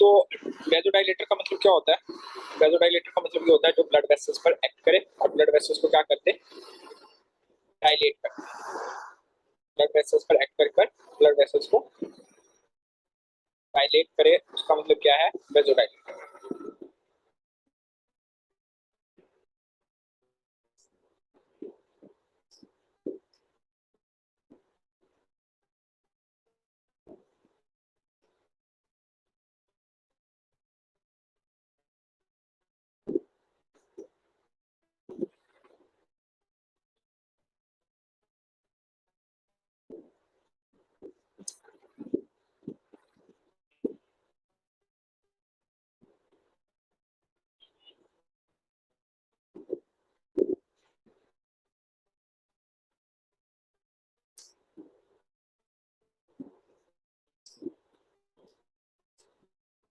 तो वेजोडाइलेटर का मतलब क्या होता है? वेजोडाइलेटर का मतलब ये होता है जो ब्लड वेसल्स पर एक्ट करे और ब्लड वेसल्स को क्या करते, डायलेट करते। ब्लड वेसल्स पर एक्ट कर ब्लड वेसल्स को डायलेट करे, उसका मतलब क्या है? वेजोडाइलेटर।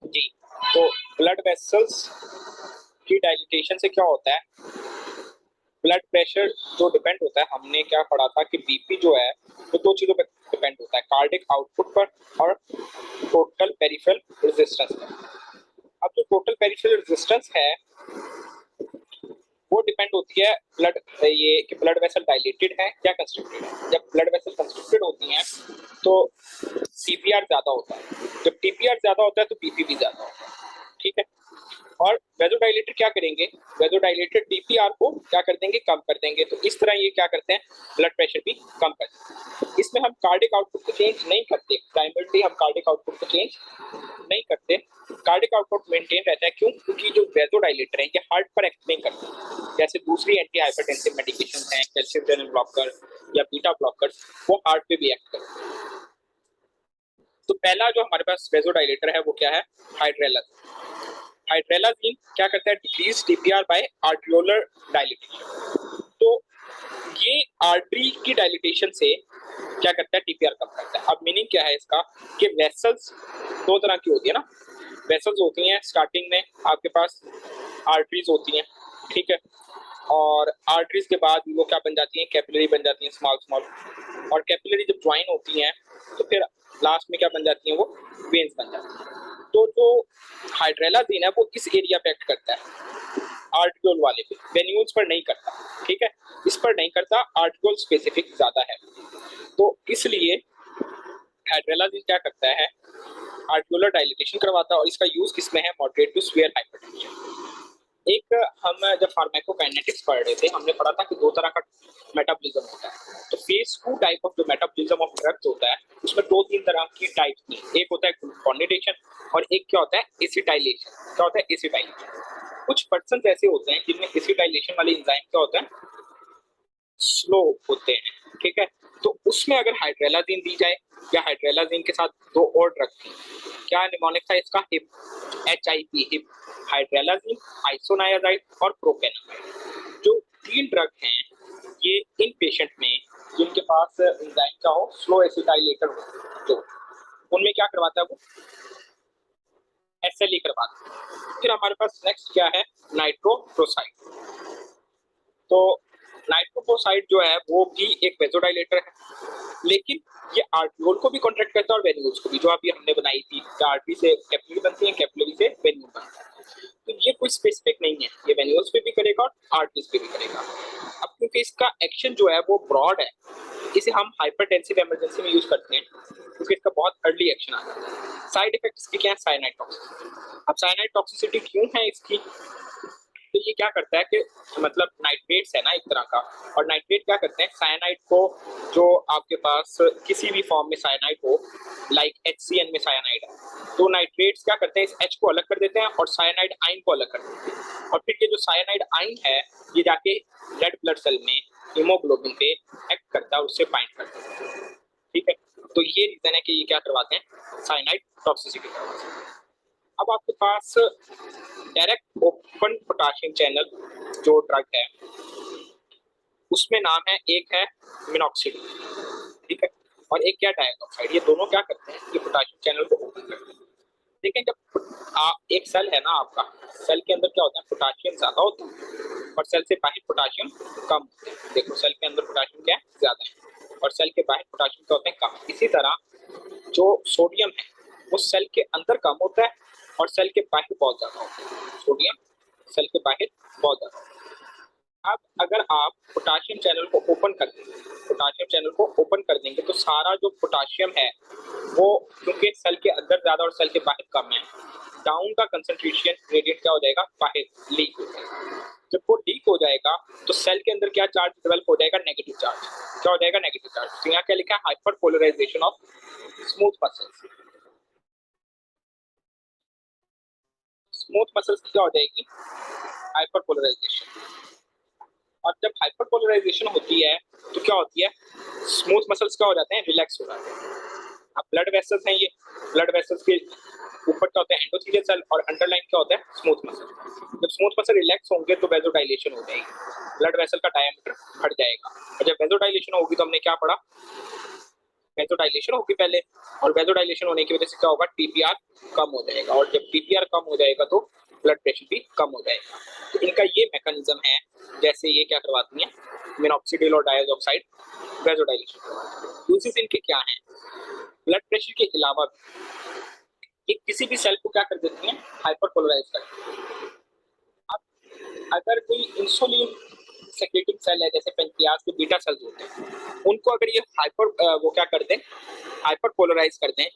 जी, तो ब्लड वेसल्स की डायलिटेशन से क्या होता है? ब्लड प्रेशर जो डिपेंड होता है, हमने क्या पढ़ा था कि बीपी जो है वो दो चीजों पर डिपेंड होता है, कार्डिक आउटपुट पर और टोटल पेरिफेरल रेजिस्टेंस पर। अब जो टोटल पेरिफेरल रेजिस्टेंस है वो डिपेंड होती है ब्लड ये कि ब्लड वेसल डायलेटेड है या कंस्ट्रिक्टेड है। जब ब्लड वेसल कंस्ट्रिक्टेड होती हैं तो टीपीआर ज्यादा होता है, जब टीपीआर ज्यादा होता है तो बीपी भी ज्यादा होता है। ठीक है, और वेजोडाइलेटर क्या करेंगे? वेजोडाइलेटर टीपीआर को क्या कर देंगे? कम कर देंगे। तो इस तरह ये क्या करते हैं? ब्लड प्रेशर भी कम करते हैं। इसमें हम कार्डिक आउटपुट को चेंज नहीं करते, प्राइमरीली हम कार्डिक आउटपुट को चेंज नहीं करते, कार्डिक आउटपुट मेंटेन रहता है। क्यों? क्योंकि जो वेजोडाइलेटर है ये हार्ट पर एक्ट नहीं करते, जैसे दूसरी एंटी हाइपरटेंसिव मेडिकेशन हैं, कैल्शियम चैनल ब्लॉकर या बीटा ब्लॉकर, वो हार्ट पे भी एक्ट करते हैं। तो पहला जो हमारे पास वेजोडाइलेटर है वो क्या है? हाइड्रेलाजीन। हाइड्रेलाजीन क्या करता है? Decrease TPR by arteriolar dilatation. तो ये आर्टरी की डायलिटेशन से क्या करता है? टीपीआर कम करता है। अब मीनिंग क्या है इसका कि वेसल्स दो तरह की होती है ना, वेसल्स होती हैं स्टार्टिंग में आपके पास आर्टरीज होती हैं, ठीक है, और आर्टरीज के बाद वो क्या बन जाती हैं? कैपिलरी बन जाती हैं, स्मॉल स्मॉल, और कैपिलरी जब ज्वाइन होती हैं तो फिर लास्ट में क्या बन जाती हैं? वो वेन्स बन जाती हैं। तो जो हाइड्रेलाजीन है वो इस एरिया पे एक्ट करता है, आर्टिक्यूल वाले पे, वेन्यूल्स पर नहीं करता। ठीक है, इस पर नहीं करता, आर्टिक्यूल स्पेसिफिक ज्यादा है। तो इसलिए हाइड्रेलाजीन क्या करता है? आर्टिकुलर डायलिटेशन करवाता है, और इसका यूज किसमें है? Moderate to severe hypertension. एक हम जब फार्माकोकाइनेटिक्स पढ़ रहे थे, हमने पढ़ा था कि दो तरह का मेटाबॉलिज्म होता है। तो फेज 2 टाइप ऑफ जो मेटाबॉलिज्म ऑफ ड्रग्स होता है उसमें दो तीन तरह की टाइप्स थी। एक होता है ग्लूकोनेडेशन और एक क्या होता है? एसिटाइलेशन। क्या होता है? एसिटाइलेशन। कुछ पर्सन ऐसे होते हैं जिनमें एसिटाइलेशन वाले एंजाइम क्या होता है? स्लो होते हैं। ठीक है, तो उसमें अगर हाइड्रेलाजीन दी जाए या हाइड्रेलाजीन के साथ दो और ड्रग थी, क्या निमोनिक था इसका? हिप, HIP, हिप, हाइड्रेलाजीन, आइसोनायाजाइड और प्रोपेनामाइड। जो तीन ड्रग हैं ये इन पेशेंट में जिनके पास एंजाइम का हो, स्लो एसिटाइलेटर हो, तो उनमें क्या करवाता है? वो SLE करवाता है। फिर हमारे पास नेक्स्ट क्या है? नाइट्रोप्रोसाइड। तो नाइट्रोप्रोसाइड जो है वो भी एक वेजोडाइलेटर है, लेकिन ये आर्ट्रियोल को भी कॉन्ट्रैक्ट करता है और वेन्यूल्स को भी, जो अभी हमने बनाई थी, आर्टरी से कैपिलरी बनती है, कैपिलरी से वेन्यूल बनता है। तो ये कोई स्पेसिफिक नहीं है, ये वेन्यूल्स पे भी करेगा और आर्टरीज पे भी करेगा। अब क्योंकि इसका एक्शन जो है वो ब्रॉड है, इसे हम हाइपरटेंसिव इमरजेंसी में यूज करते हैं क्योंकि इसका बहुत अर्ली एक्शन आता है। साइड इफेक्ट्स की क्या है? Cyanide toxicity. अब साइनाइड टॉक्सिसिटी क्यों है इसकी? तो ये क्या करता है कि मतलब नाइट्रेट्स है ना एक तरह का, और नाइट्रेट क्या करते हैं? साइनाइड को, जो आपके पास किसी भी फॉर्म में साइनाइड हो, लाइक HCN में साइनाइड है, तो नाइट्रेट्स क्या करते हैं? इस H को अलग कर देते हैं और साइनाइड आयन को अलग कर देते हैं, और फिर ये जो साइनाइड आयन है ये जाके रेड ब्लड सेल में हीमोग्लोबिन पे एक्ट करता है, उससे बाइंड करता है। ठीक है, तो ये रीजन है कि ये क्या करवाते हैं? साइनाइड टॉक्सिसिटी करवाते हैं। अब आपके पास डायरेक्ट ओपन पोटाशियम चैनल जो ड्रग है उसमें नाम है, एक है मिनॉक्सिड, ठीक है, और एक क्या? डाइऑक्साइड। ये दोनों क्या करते हैं? ये पोटाशियम चैनल को ओपन करते हैं। लेकिन जब आप एक सेल है ना आपका, सेल के अंदर क्या होता है? पोटाशियम ज्यादा होता है और सेल से बाहर पोटाशियम कम होता है। देखो, सेल के अंदर पोटाशियम क्या है? ज्यादा है, और सेल के बाहर पोटाशियम क्या होता है? कम। इसी तरह जो सोडियम है वो सेल के अंदर कम होता है और सेल के बाहर बहुत ज्यादा होता है। सोडियम सेल के बाहर बहुत ज्यादा होता है। अब अगर आप पोटाशियम चैनल को ओपन कर देंगे, पोटाशियम चैनल को ओपन कर देंगे तो सारा जो पोटाशियम है वो, क्योंकि सेल के अंदर ज्यादा और सेल के बाहर कम है, डाउन का कंसंट्रेशन ग्रेडियंट क्या हो जाएगा, बाहर लीक हो जाएगा। जब वो लीक हो जाएगा तो सेल के अंदर क्या चार्ज डेवलप हो जाएगा, नेगेटिव चार्ज। क्या हो जाएगा, नेगेटिव चार्ज। तो यहाँ क्या लिखा है, hyper polarization of smooth muscles. Smooth muscles क्या हो जाएगी, हाइपर पोलराइजेशन। और जब हाइपर पोलराइजेशन होती है तो क्या होती है, स्मूथ मसल्स क्या हो जाते हैं, रिलैक्स हो जाते हैं। अब ब्लड वेसल्स हैं, ये ब्लड वेसल्स के ऊपर क्या होता है, एंडोथेलियल सेल, और अंडरलाइन क्या होता है, स्मूथ मसल। जब स्मूथ मसल रिलैक्स होंगे तो वेजोडाइलेशन हो जाएगी, ब्लड वेसल का डायमीटर बढ़ जाएगा। और जब वेजोडाइलेशन होगी तो हमने क्या पढ़ा, वेजोडाइलेशन होगी पहले, और वेजोडाइलेशन होने की वजह से क्या होगा, टीपीआर कम हो जाएगा, और जब टीपीआर कम हो जाएगा तो ब्लड प्रेशर भी कम हो जाएगा। तो इनका ये मैकेनिज्म है, जैसे ये क्या करवाती है, मिनॉक्सिडिल और डायऑक्साइड वेजोडाइलेशन। यूजेस इनके क्या हैं, ब्लड प्रेशर के अलावा ये किसी भी सेल को क्या कर देती हैं, हाइपर पोलराइज कर देती हैं। अब अगर कोई इंसुलिन सेक्रेटिंग सेल है, जैसे पेनक्रियास के बीटा सेल्स होते हैं, उनको अगर ये हाइपर वो क्या कर दें, हाइपर पोलराइज कर दें,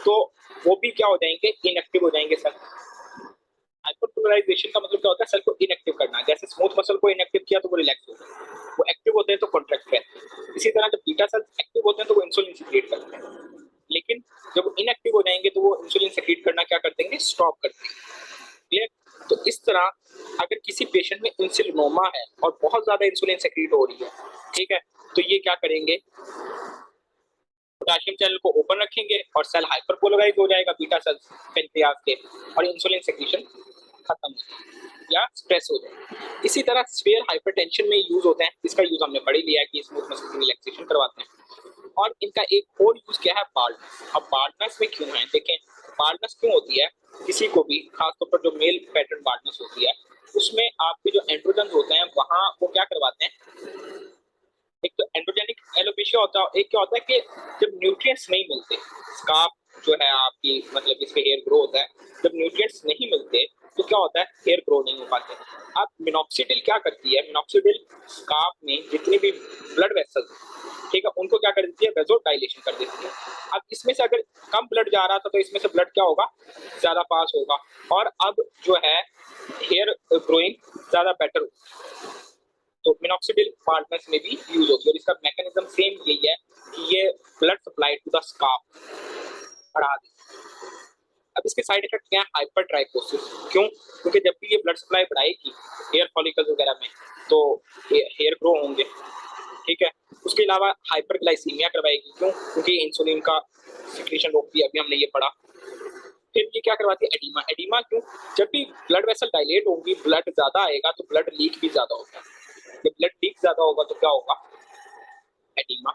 तो वो भी क्या हो जाएंगे, इनएक्टिव हो जाएंगे सेल। हाइपर पोलराइजेशन का मतलब क्या होता है, सेल को इनएक्टिव करना। जैसे स्मूथ मसल को इनएक्टिव किया तो वो रिलैक्स हो गए, वो एक्टिव होते हैं तो कॉन्ट्रैक्ट करते हैं। इसी तरह जब बीटा सेल्स एक्टिव होते हैं तो वो इंसुलिन सीक्रेट करते हैं, लेकिन जब वो इनएक्टिव हो जाएंगे तो वो इंसुलिन सीक्रेट करना क्या कर देंगे, स्टॉप कर देंगे। क्लियर। तो इस तरह अगर किसी पेशेंट में इंसुलिनोमा है और बहुत ज्यादा इंसुलिन सेक्रेट हो रही है, ठीक है, तो ये क्या करेंगे, पोटेशियम चैनल को ओपन रखेंगे और सेल हाइपरपोलराइज हो जाएगा बीटा सेल्स पेनक्रियास के, और इंसुलिन सेक्रेशन खत्म हो जाएगा या स्ट्रेस हो जाएगा। इसी तरह स्फीयर हाइपरटेंशन में यूज होते हैं, इसका यूज हमने पढ़ ही लिया है कि स्मूथ मसल की रिलैक्सेशन करवाते हैं। और इनका एक और यूज क्या है, बाल्डनेस। अब बाल्डनेस में क्यों है, देखें बाल्डनेस क्यों होती है किसी को भी, खासतौर पर जो मेल पैटर्न बाल्डनेस होती है, उसमें आपके जो एंड्रोजन होते हैं वहां वो क्या करवाते हैं, एक तो एंड्रोजेनिक एलोपेशिया होता है, एक क्या होता है कि जब न्यूट्रिएंट्स नहीं मिलते, स्कार्फ जो है आपकी, मतलब इसमें हेयर ग्रो होता है, जब न्यूट्रिएंट्स नहीं मिलते तो क्या होता है, हेयर ग्रो नहीं हो पाते। अब मिनॉक्सिडिल क्या करती है, मिनॉक्सिडिल स्कार्फ में जितनी भी ब्लड वेसल्स, ठीक है, उनको क्या कर देती है, वेजो डायलेशन कर देती है। अब इसमें से अगर कम ब्लड जा रहा था तो इसमें से ब्लड क्या होगा, ज्यादा पास होगा, और अब जो है हेयर ग्रोइंग ज्यादा बेटर होगा। तो मिनॉक्सिडिल बाल्डनेस में भी यूज होती है, और इसका मैकेनिज्म सेम यही है कि ये blood supply to the scarf बढ़ा देती है। अब इसके साइड इफेक्ट क्या है, हाइपरट्राइकोसिस। क्यों, क्योंकि जब भी ये ब्लड सप्लाई बढ़ाएगी हेयर फॉलिकल्स वगैरह में तो हेयर ग्रो होंगे, ठीक है। उसके अलावा हाइपरग्लाइसीमिया करवाएगी, क्यों, क्योंकि इंसुलिन का सिक्रीशन रोकती है, अभी हमने ये पढ़ा। फिर ये क्या करवाती है, एडीमा। एडीमा क्यों, जब भी ब्लड वेसल डायलेट होगी, ब्लड ज्यादा आएगा तो ब्लड लीक भी ज्यादा होगा, जब ब्लड लीक ज्यादा होगा तो क्या होगा, एडीमा।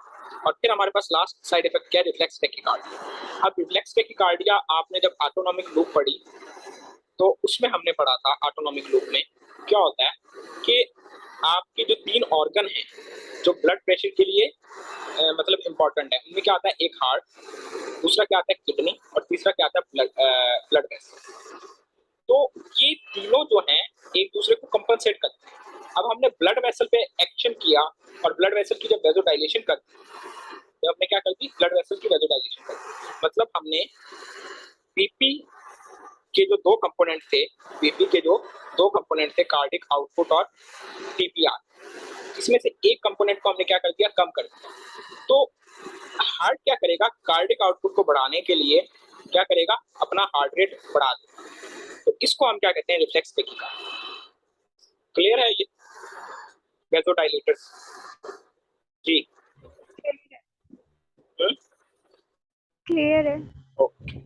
और फिर हमारे पास लास्ट साइड इफेक्ट क्या है, रिफ्लेक्स टैकिकार्डिया। अब रिफ्लेक्स टैकिकार्डिया आपने जब ऑटोनॉमिक लूप पढ़ी तो उसमें हमने पढ़ा था, ऑटोनॉमिक लूप में क्या होता है कि आपके जो 3 ऑर्गन हैं जो ब्लड प्रेशर के लिए मतलब इंपॉर्टेंट है, उनमें क्या आता है, एक हार्ट, दूसरा क्या आता है किडनी, और तीसरा क्या आता है ब्लड वेसल। तो ये तीनों जो हैं एक दूसरे को कंपनसेट करते हैं। अब हमने ब्लड वेसल पे एक्शन किया, और ब्लड वेसल की जब वेजोडाइलेशन कर दी, तो हमने क्या कर दी, ब्लड वेसल की वेजोडाइलेशन कर दी, मतलब हमने बीपी के जो 2 कंपोनेंट थे, बीपी के जो 2 कंपोनेंट थे, कार्डिक आउटपुट और टीपीआर, इसमें से एक कंपोनेंट को हमने क्या कर दिया, कम कर दिया। तो हार्ट क्या करेगा, कार्डिक आउटपुट को बढ़ाने के लिए क्या करेगा, अपना हार्ट रेट बढ़ा देगा। तो इसको हम क्या कहते हैं, रिफ्लेक्स टैकिकार्डिया। क्लियर है ये, वेसोडाइलेटर्स जी। क्लियर है। ओके।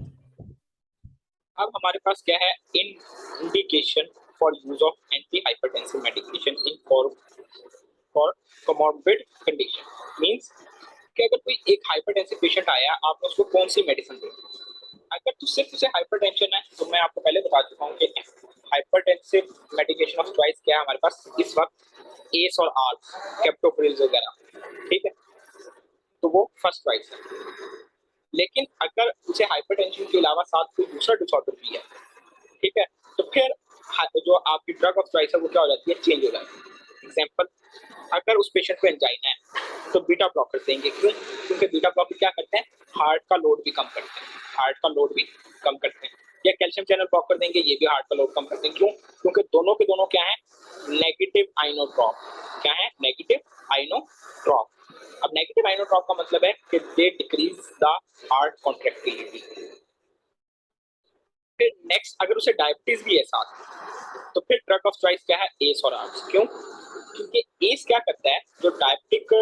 अब हमारे पास क्या है, indication for use of anti hypertensive medication in for comorbid condition. Means कि अगर कोई एक हाइपरटेंसिव पेशेंट आया, आपने उसको कौन सी मेडिसिन दी। अगर तो सिर्फ उसे हाइपरटेंशन है तो मैं आपको पहले बता चुका हूँ कि हाइपरटेंसिव मेडिकेशन ऑफ चॉइस क्या है हमारे पास इस वक्त, एस और आर, कैप्टोप्रिल वगैरह, ठीक है, तो वो फर्स्ट चॉइस है। लेकिन अगर उसे हाइपरटेंशन के अलावा साथ कोई दूसरा डिसऑर्डर भी है, ठीक है, तो फिर जो आपकी ड्रग ऑफ चॉइस है वो क्या हो जाती है, चेंज हो जाती है। एग्जाम्पल, अगर उस पेशेंट को एंजाइना है तो बीटा ब्लॉकर देंगे, क्यों? क्योंकि बीटा ब्लॉकर क्या करते हैं, हार्ट का लोड भी कम करते हैं, हार्ट का लोड भी कम करते हैं। या कैल्शियम चैनल ब्लॉकर देंगे, ये भी हार्ट का लोड कम करते हैं, क्यों? क्योंकि दोनों के दोनों क्या है, नेगेटिव आइनोट्रॉप। क्या है, नेगेटिव आइनोट्रॉप। अब नेगेटिव आइनोट्रॉप का मतलब है कि they decrease the heart contractility. फिर नेक्स्ट, अगर उसे डायबिटीज भी है साथ, तो फिर ड्रग ऑफ चॉइस क्या है, एस और आर्ब्स। क्यों? क्योंकि एस क्या करता है, जो डायबिटिक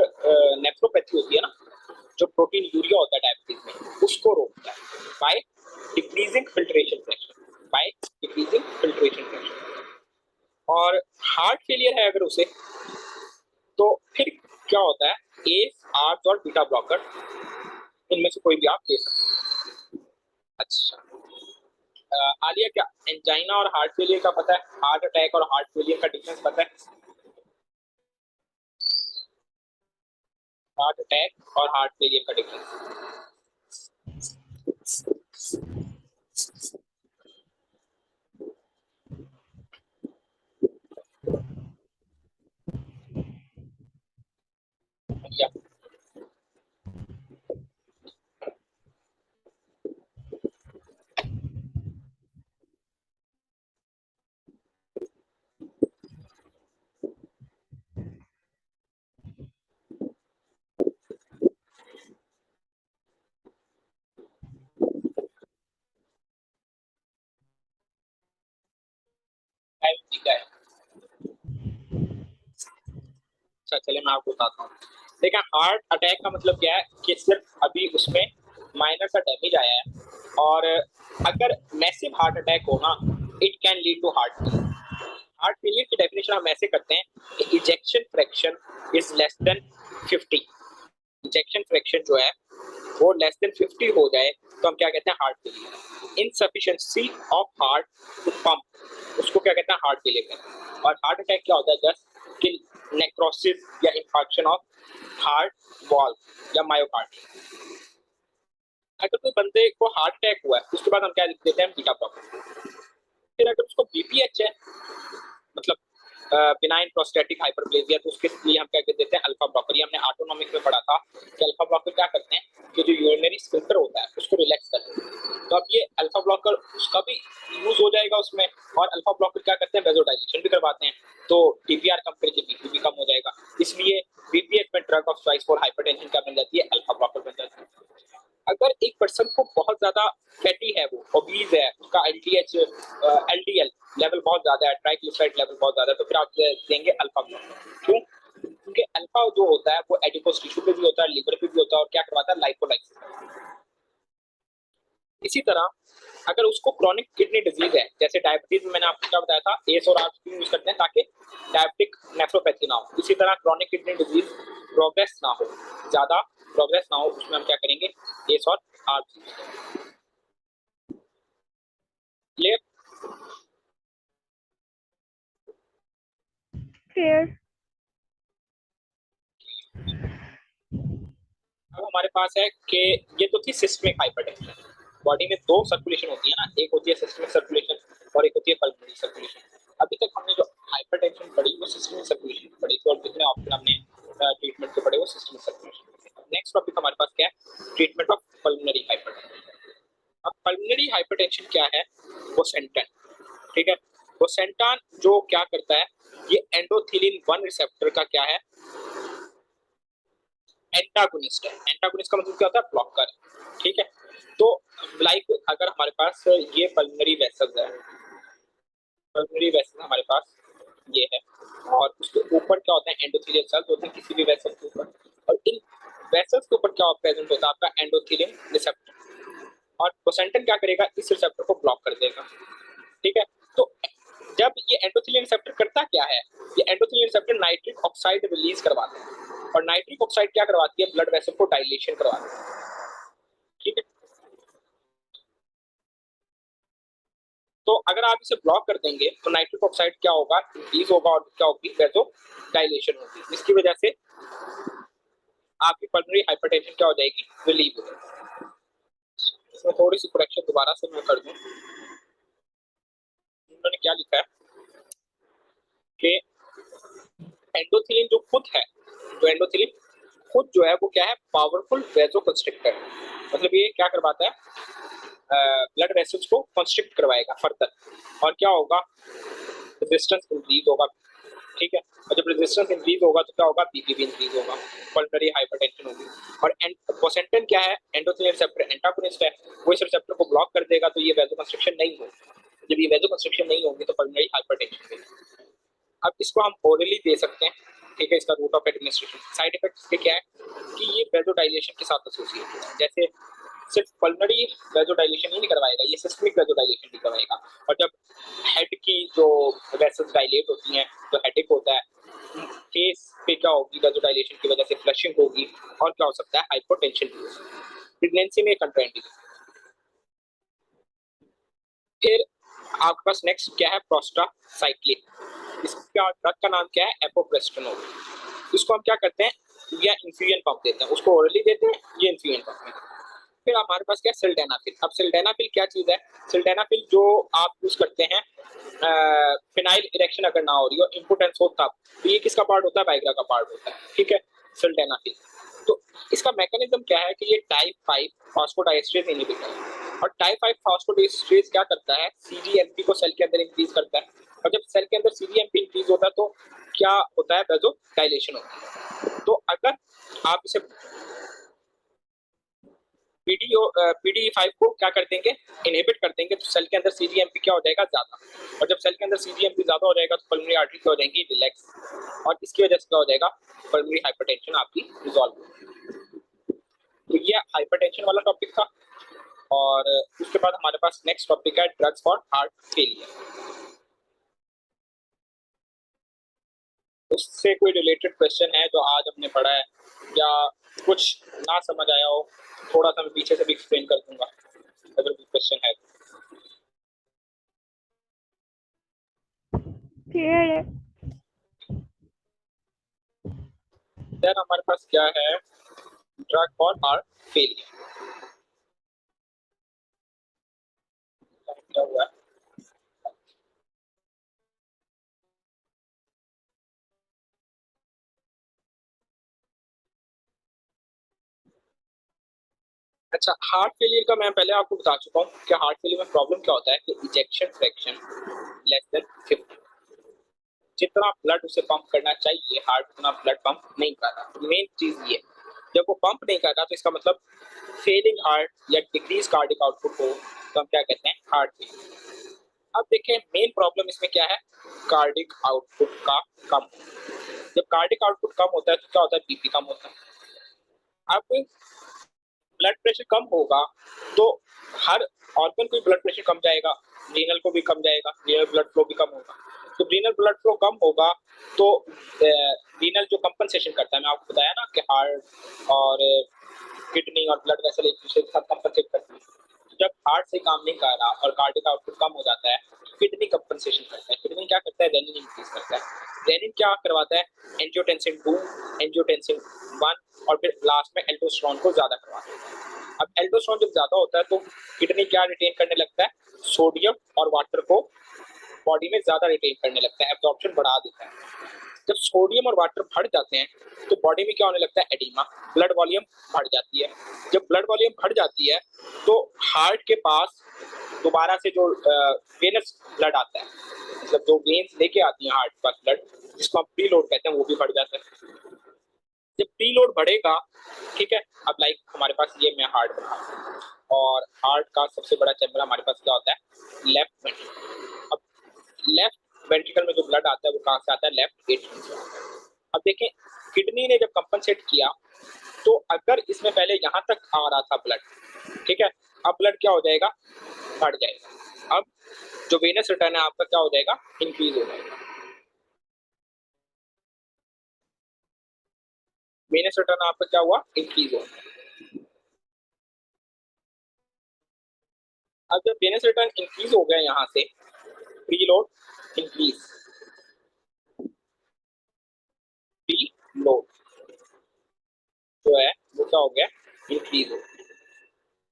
नेफ्रोपैथी होती है ना, जो प्रोटीन यूरिया होता है डायबिटीज में, उसको रोकता है by decreasing filtration pressure, by decreasing filtration pressure. और हार्ट फेलियर है अगर उसे, तो फिर क्या होता है, एस, आर्ब्स और बीटा ब्लॉकर, इनमें से कोई भी आप ले सकते हैं। अच्छा, आलिया, क्या एंजाइना और हार्ट फेलियर का पता है? हार्ट अटैक और हार्ट फेलियर का डिफरेंस पता है? हार्ट अटैक और हार्ट फेलियर का डिफरेंस। या क्या है? अच्छा, चलिए मैं आपको बताता हूँ। देखिए, हार्ट अटैक का मतलब क्या है कि सिर्फ अभी उसमें माइनर सा डैमेज आया है, और अगर मैसिव हार्ट अटैक हो ना, it can lead to heart failure. Heart failure की डेफिनेशन हम ऐसे करते हैं कि ejection fraction is less than 50। Ejection fraction जो है वो लेस देन 50 हो जाए तो हम क्या कहते हैं, heart failure. Insufficiency of heart to pump, उसको क्या कहते हैं, हार्ट फेलियर कहते हैं। और हार्ट अटैक क्या होता है, जस्ट कि नेक्रोसिस या इंफार्क्शन ऑफ हार्ट वॉल्व या मायोकार्डियम। अगर कोई बंदे को हार्ट अटैक हुआ है, उसके बाद हम क्या लिख देते हैं, बीटा ब्लॉकर। फिर अगर उसको बीपीएच है, मतलब बिनाइन प्रोस्टेटिक हाइपरप्लेजिया, तो उसके लिए हम क्या कहते हैं, अल्फा ब्लॉकर। ये हमने ऑटोनॉमिक में पढ़ा था कि अल्फा ब्लॉकर क्या करते हैं कि जो यूरिनरी स्फिंक्टर होता है उसको रिलैक्स करते हैं। तो अब ये अल्फा ब्लॉकर उसका भी यूज हो जाएगा उसमें, और अल्फा ब्लॉकर क्या करते हैं, वेजोडाइलेशन भी करवाते हैं, तो टीपीआर कम करके बीपी भी कम हो जाएगा। इसलिए बीपीएच में drug of choice for hypertension क्या बन जाती है, अल्फा ब्लॉकर बन जाती है। अगर एक पर्सन को बहुत ज्यादा फैटी है, वो ओबीज है, उसका एलटीएच एलडीएल लेवल बहुत ज्यादा है, ट्राइग्लिसराइड लेवल बहुत ज्यादा है, तो फिर आप देंगे अल्फा ब्लॉकर। क्यों? क्योंकि अल्फा जो होता है वो एडिपोज टिश्यू पे भी होता है, लिवर पे भी होता है, और क्या करवाता है, लाइपोलाइसिस। इसी तरह अगर उसको क्रॉनिक किडनी डिजीज है, जैसे डायबिटीज में मैंने आपको क्या बताया था, एस और आर्ब्स यूज करते हैं ताकि डायबिटिक नेफ्रोपैथी ना हो। इसी तरह क्रॉनिक किडनी डिजीज प्रोग्रेस ना हो, ज्यादा प्रोग्रेस ना हो, उसमें हम क्या करेंगे, एस और आर्ब्स यूज करेंगे। क्लियर? क्लियर। अब हमारे पास है कि ये तो थी सिस्टमिक हाइपरटेंशन। बॉडी में दो सर्कुलेशन होती है ना, एक होती है सिस्टमिक सर्कुलेशन और एक होती है पल्मोनरी सर्कुलेशन। अभी तक हमने जो हाइपरटेंशन पढ़ी वो सिस्टमिक सर्कुलेशन पढ़ी थी, और जितने ऑप्शन हमने ट्रीटमेंट के पढ़े वो सिस्टमिक सर्कुलेशन। नेक्स्ट टॉपिक हमारे पास क्या है, ट्रीटमेंट ऑफ पल्मोनरी हाइपरटेंशन। अब पल्मोनरी हाइपरटेंशन क्या है, वो सेंटन, ठीक है। वो सेंटान जो क्या करता है, ये एंडोथिलिन 1 रिसेप्टर का क्या है, एंटागोनिस्ट है। एंटागोनिस्ट का मतलब क्या होता है, ब्लॉकर, ठीक है। तो लाइक अगर हमारे पास ये पल्मोनरी वेसल्स है, पल्मोनरी वेसल हमारे पास ये है, और उसके ऊपर क्या होता है, एंडोथेलियल सेल्स होते हैं किसी भी वेसल के ऊपर, और इन वेसल्स के ऊपर क्या प्रेजेंट होता है, आपका एंडोथेलियन रिसेप्टर। और प्रोसेंटन क्या करेगा, इस रिसेप्टर को ब्लॉक कर देगा, ठीक है। तो जब ये एंडोथेलियन रिसेप्टर करता क्या है, ये एंडोथेलियन रिसेप्टर नाइट्रिक ऑक्साइड रिलीज करवाता है, और नाइट्रिक ऑक्साइड क्या करवाती है, ब्लड वेसल को डायलेशन करवाती है, ठीक है। तो अगर आप इसे ब्लॉक कर देंगे तो नाइट्रिक ऑक्साइड क्या होगा, इंक्रीज होगा, और क्या होगी, वेसो डायलेशन होगी, जिसकी वजह से आपकी पल्मोनरी हाइपरटेंशन क्या हो जाएगी, रिलीव हो जाएगी। इसमें थोड़ी सी करेक्शन दोबारा से मैं कर दूं। उन्होंने क्या लिखा है कि एंडोथिलिन जो खुद है, जो एंडोथिलिन खुद जो है वो क्या है, पावरफुल वेसोकंस्ट्रिक्टर, मतलब ये क्या करवाता है, ब्लड वेसल्स को कंस्ट्रिक्ट करवाएगा फर्दर, और क्या होगा, रेजिस्टेंस इंक्रीज होगा, ठीक है। और जब रेजिस्टेंस इंक्रीज होगा तो क्या होगा, बीपी भी इंक्रीज होगा, पल्मोनरी हाइपरटेंशन होगी। और बोसेंटन क्या है, एंडोथिलिन रिसेप्टर एंटागोनिस्ट है, वो इस रिसेप्टर को ब्लॉक कर देगा, तो ये वेसोकंस्ट्रिक्शन नहीं होगी। जब ये वेसोकंस्ट्रिक्शन नहीं होगी तो पल्मोनरी हाइपरटेंशन होगी। अब इसको हम ओरली दे सकते हैं, ठीक है। इसका route of administration, side effect इसके क्या है कि ये वेसोडाइलेशन के साथ एसोसिएटेड है। जैसे सिर्फ पल्मोनरी वेसोडाइलेशन ही नहीं करवाएगा, ये सिस्टमिक वेसोडाइलेशन भी करवाएगा। और जब हेड की जो वेसल्स डायलेट होती हैं, जो हेडेक होता है, फेस पे क्या होगी, वेसोडाइलेशन की वजह से फ्लशिंग होगी, और क्या हो सकता है, हाइपोटेंशन भी हो सकता है। प्रेगनेंसी में कंट्राइंडिकेशन। फिर आपके पास नेक्स्ट क्या है, प्रोस्टासाइक्लिन। इसका ड्रग का नाम क्या है, एपोप्रेस्टोनोल। इसको हम क्या करते हैं, या इन्फ्यूजन पंप देते हैं, उसको ओरली देते हैं, ये इन्फ्यूजन पंप में। फिर हमारे पास क्या है, सिल्डेनाफिल। अब सिल्डेनाफिल क्या चीज है, सिल्डेनाफिल जो आप यूज करते हैं फिनाइल इरेक्शन अगर ना हो रही हो, इम्पोर्टेंस हो तब, तो ये किसका पार्ट होता है, वाइग्रा का पार्ट होता है, ठीक है, सिल्डेनाफिल। तो इसका मैकेनिज्म क्या है कि ये टाइप 5 फॉस्फोडाइएस्ट्रेज इनहिबिटर है। और टाइप 5 फॉस्फोडाइएस्ट्रेज क्या करता है, सीजीएमपी को सेल के अंदर इंक्रीज करता है। और जब सेल के अंदर सीजीएमपी इंक्रीज होता है तो क्या होता है, वेसो डायलेशन होती है। तो अगर आप इसे पीडी5 को क्या कर देंगे, इनहिबिट कर देंगे, तो सेल के अंदर सीजीएमपी क्या हो जाएगा, ज्यादा। और जब सेल के अंदर सीजीएमपी ज्यादा हो जाएगा तो पल्मोनरी आर्टरी क्या हो जाएंगी, रिलैक्स, और इसकी वजह से क्या हो जाएगा, पल्मोनरी हाइपरटेंशन आपकी रिजॉल्व। तो ये हाइपरटेंशन वाला टॉपिक था। और उसके बाद हमारे पास नेक्स्ट टॉपिक है ड्रग्स फॉर हार्ट फेलियर। उससे कोई रिलेटेड क्वेश्चन है जो आज हमने पढ़ा है, या कुछ ना समझ आया हो, थोड़ा सा मैं पीछे से भी एक्सप्लेन कर दूंगा अगर कोई क्वेश्चन है। देन हमारे पास क्या है, ड्रग फॉर हार्ट फेलियर। क्या हुआ है, अच्छा, हार्ट फेलियर का मैं पहले आपको बता चुका हूँ कि हार्ट फेलियर में प्रॉब्लम क्या होता है कि इजेक्शन फ्रैक्शन लेस देन 50। जितना ब्लड उसे पंप करना चाहिए हार्ट उतना ब्लड पंप नहीं कर रहा। मेन चीज ये, जब वो पंप नहीं कर रहा तो इसका मतलब फेलिंग हार्ट या डिक्रीज कार्डिक आउटपुट हो, तो हम क्या कहते हैं, हार्ट फेलियर। अब देखें मेन प्रॉब्लम इसमें क्या है, कार्डिक आउटपुट का कम। जब कार्डिक आउटपुट कम होता है तो क्या होता है, बीपी कम होता है। अब ब्लड प्रेशर कम होगा तो हर ऑर्गन को ब्लड प्रेशर कम जाएगा, रीनल को भी कम जाएगा, रीनल ब्लड फ्लो भी कम होगा। तो रीनल ब्लड फ्लो कम होगा तो रीनल जो कंपनसेशन करता है, मैं आपको बताया ना कि हार्ट और किडनी और ब्लड वेसल एक दूसरे के साथ कंपनसेट करते हैं। तो जब हार्ट से काम नहीं कर रहा और कार्डिक आउटपुट कम हो जाता है, किडनी कंपनसेशन करता है। किडनी क्या करता है, रेनिन इंक्रीज करता है। रेनिन क्या करवाता है, एंजियोटेंसिन 2, एंजियोटेंसिन 1, और फिर लास्ट में एल्डोस्टेरोन को ज्यादा करवाता है। अब एल्डोस्टेरोन जब ज्यादा होता है तो किडनी क्या रिटेन करने लगता है, सोडियम और वाटर को बॉडी में ज्यादा रिटेन करने लगता है, एब्जॉर्प्शन बढ़ा देता है। जब सोडियम और वाटर बढ़ जाते हैं तो बॉडी में क्या होने लगता है, एडिमा, ब्लड वॉल्यूम बढ़ जाती है। जब ब्लड वॉल्यूम बढ़ जाती है तो हार्ट के पास दोबारा से जो वेनस ब्लड आता है, मतलब जो वेन्स लेके आती हैं हार्ट के पास ब्लड, जिसको हम प्री लोड कहते हैं, वो भी बढ़ जाता है। जब प्री लोड बढ़ेगा, ठीक है, अब लाइक हमारे पास ये मैं हार्ट बना, और हार्ट का सबसे बड़ा चैम्बर हमारे पास क्या होता है, लेफ्ट वेंट्रिकल। अब लेफ्ट वेंट्रिकल में जो ब्लड आता है वो कहाँ से आता है, लेफ्ट एट्रियम से आता है। अब देखें किडनी ने जब कंपनसेट किया तो अगर इसमें पहले यहाँ तक आ रहा था ब्लड, ठीक है, अब ब्लड क्या हो जाएगा, बढ़ जाएगा। अब जो वेनस रिटर्न है आपका क्या हो जाएगा, इंक्रीज हो जाएगा। वेनस रिटर्न आपका क्या हुआ, इंक्रीज हो गया। अब जब वेनस रिटर्न इंक्रीज हो गया यहाँ से, pre load increase, pre load जो है वो क्या हो गया, इंक्रीज हो गया।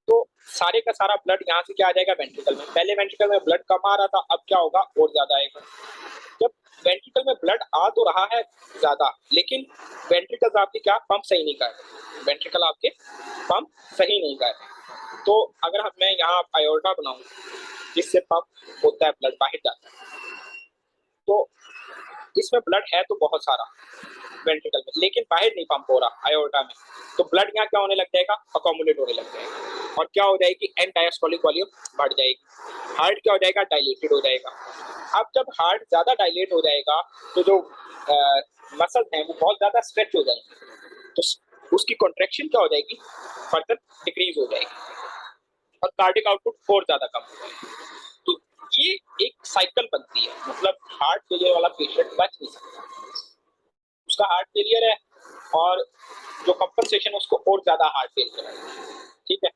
तो सारे का सारा ब्लड यहाँ से क्या आ जाएगा, वेंट्रिकल में। पहले वेंट्रिकल में ब्लड कम आ रहा था, अब क्या होगा, और ज्यादा आएगा। जब वेंट्रिकल में ब्लड आ तो रहा है ज्यादा, लेकिन वेंट्रिकल आपके क्या पंप सही नहीं कर रहे, वेंट्रिकल आपके पंप सही नहीं कर रहे। तो अगर मैं यहाँ आयोर्टा बनाऊं जिससे पंप होता है, ब्लड बाहर जाता है, तो इसमें ब्लड है तो बहुत सारा वेंट्रिकल में, लेकिन बाहर नहीं पंप हो रहा आयोर्टा में, तो ब्लड यहाँ क्या होने लग जाएगा, अकोमुलेट होने लग जाएगा, और क्या हो जाएगी, एन डायस्टोलिक वॉल्यूम बढ़ जाएगी, हार्ट क्या हो जाएगा, डायलेटेड हो जाएगा। अब जब हार्ट ज्यादा डायलेट हो जाएगा तो जो मसल है वो बहुत ज्यादा स्ट्रेच हो जाएंगे, तो उसकी कॉन्ट्रैक्शन क्या हो जाएगी, फर्दर डिक्रीज हो जाएगी और कार्डिक आउटपुट और ज्यादा कम हो जाएगा। तो ये एक साइकिल बनती है, मतलब हार्ट फेलियर वाला पेशेंट बच नहीं सकता, उसका हार्ट फेलियर है और जो कंपनसेशन उसको और ज्यादा हार्ट फेल कराएगा। ठीक है,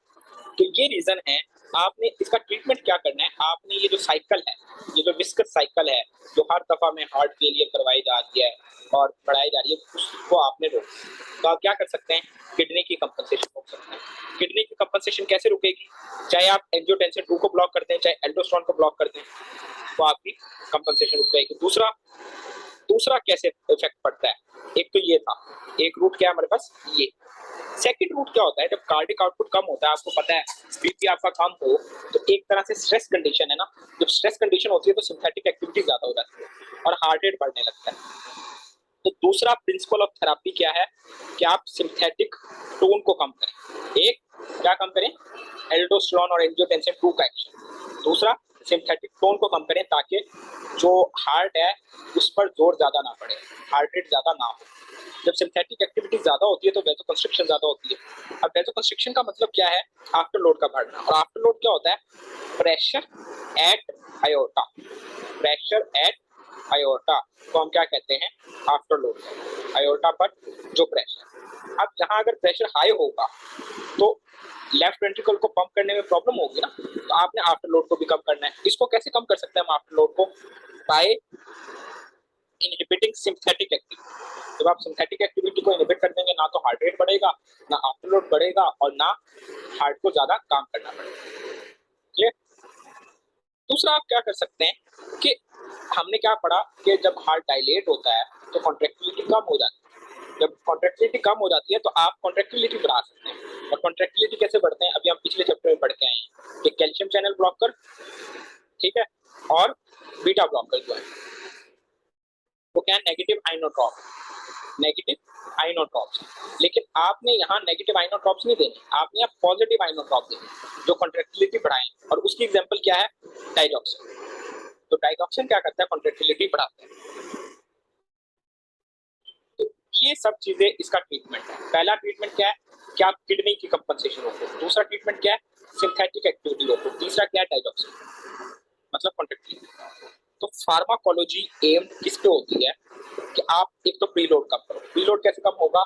तो ये रीजन है। आपने इसका ट्रीटमेंट क्या करना है, आपने ये जो साइकिल है, ये जो विस्कस साइकिल है जो हर दफा में हार्ट फेलियर करवाई जाती है और बढ़ाई जा रही है, उसको आपने रोक। तो आप क्या कर सकते हैं, किडनी की कंपनसेशन रोक सकते हैं। किडनी की कंपनसेशन कैसे रुकेगी, चाहे आप एंजियोटेंसिन 2 को ब्लॉक करते हैं, चाहे एल्डोस्टेरोन को ब्लॉक करते हैं, तो आपकी कंपनसेशन रुक जाएगी। दूसरा कैसे इफेक्ट पड़ता है, एक तो ये था, एक रूट क्या है हमारे पास, ये। सेकंड रूट क्या होता है, जब कार्डिक आउटपुट कम होता है, आपको पता है बीपी आपका कम हो तो एक तरह से स्ट्रेस कंडीशन है ना, जब स्ट्रेस कंडीशन होती है तो सिंथेटिक एक्टिविटी ज्यादा हो जाती है और हार्ट रेट बढ़ने लगता है। तो दूसरा प्रिंसिपल ऑफ थेरेपी क्या है कि आप सिंथेटिक टोन को कम करें। एक क्या कम करें, एल्डोस्टेरोन और एंजियोटेंसिन 2 का एक्शन। दूसरा सिंथेटिक टोन को कम करें ताकि जो हार्ट है उस पर जोर ज्यादा ना पड़े, हार्ट रेट ज्यादा ना हो। जब सिंथेटिक एक्टिविटी ज्यादा होती है तो वैसोकंस्ट्रिक्शन ज्यादा होती है। अब वैसोकंस्ट्रिक्शन का मतलब क्या है, आफ्टर लोड का बढ़ना, और आफ्टर लोड क्या होता है, प्रेशर एट आयोर्टा। प्रेशर एट आयोर्टा को हम क्या कहते हैं, आफ्टर लोड, आयोर्टा पर जो प्रेशर। अब यहाँ अगर प्रेशर हाई होगा तो लेफ्ट वेंट्रिकल को पंप करने में प्रॉब्लम होगी ना, तो आपने आफ्टर लोड को भी कम करना है। इसको कैसे कम कर सकते हैं हम आफ्टर लोड को, बाय इनहिबिटिंग सिंथेटिक एक्टिविटी। जब आप सिंथेटिक एक्टिविटी को इनहिबिट कर देंगे, ना तो हार्ट रेट बढ़ेगा, ना आफ्टर लोड बढ़ेगा, और ना हार्ट को ज्यादा काम करना पड़ेगा। क्लियर। दूसरा आप क्या कर सकते हैं कि हमने क्या पढ़ा कि जब हार्ट डायलेट होता है तो कॉन्ट्रैक्टिलिटी कम हो जाती है। जब कॉन्ट्रैक्टिलिटी कम हो जाती है तो आप कॉन्ट्रैक्टिलिटी बढ़ा सकते हैं। और कॉन्ट्रैक्टिलिटी कैसे बढ़ते हैं, अभी हम पिछले चैप्टर में पढ़ के आए हैं कि कैल्शियम चैनल ब्लॉकर, ठीक है, और बीटा ब्लॉकर जो है वो क्या है, नेगेटिव आइनोट्रॉप, नेगेटिव आइनोट्रॉप्स। लेकिन आपने यहाँ नेगेटिव आइनोट्रॉप्स नहीं देने, आपने यहाँ पॉजिटिव आइनोट्रॉप देने जो कॉन्ट्रैक्टिलिटी बढ़ाएं। और उसकी एग्जांपल क्या है, डाइजॉक्सिन। तो डाइजॉक्सिन क्या करता है, कॉन्ट्रैक्टिलिटी बढ़ाता है। तो ये सब चीजें इसका ट्रीटमेंट है। पहला ट्रीटमेंट क्या है कि आप किडनी की कंपनसेशन रोको। दूसरा ट्रीटमेंट क्या है, सिंथेटिक एक्टिविटी रोको। तीसरा क्या है, डाइजॉक्सिन, मतलब कॉन्ट्रैक्टिलिटी। तो फार्माकोलॉजी एम किस पे होती है कि आप एक तो प्रीलोड कम करो। प्रीलोड कैसे कम होगा,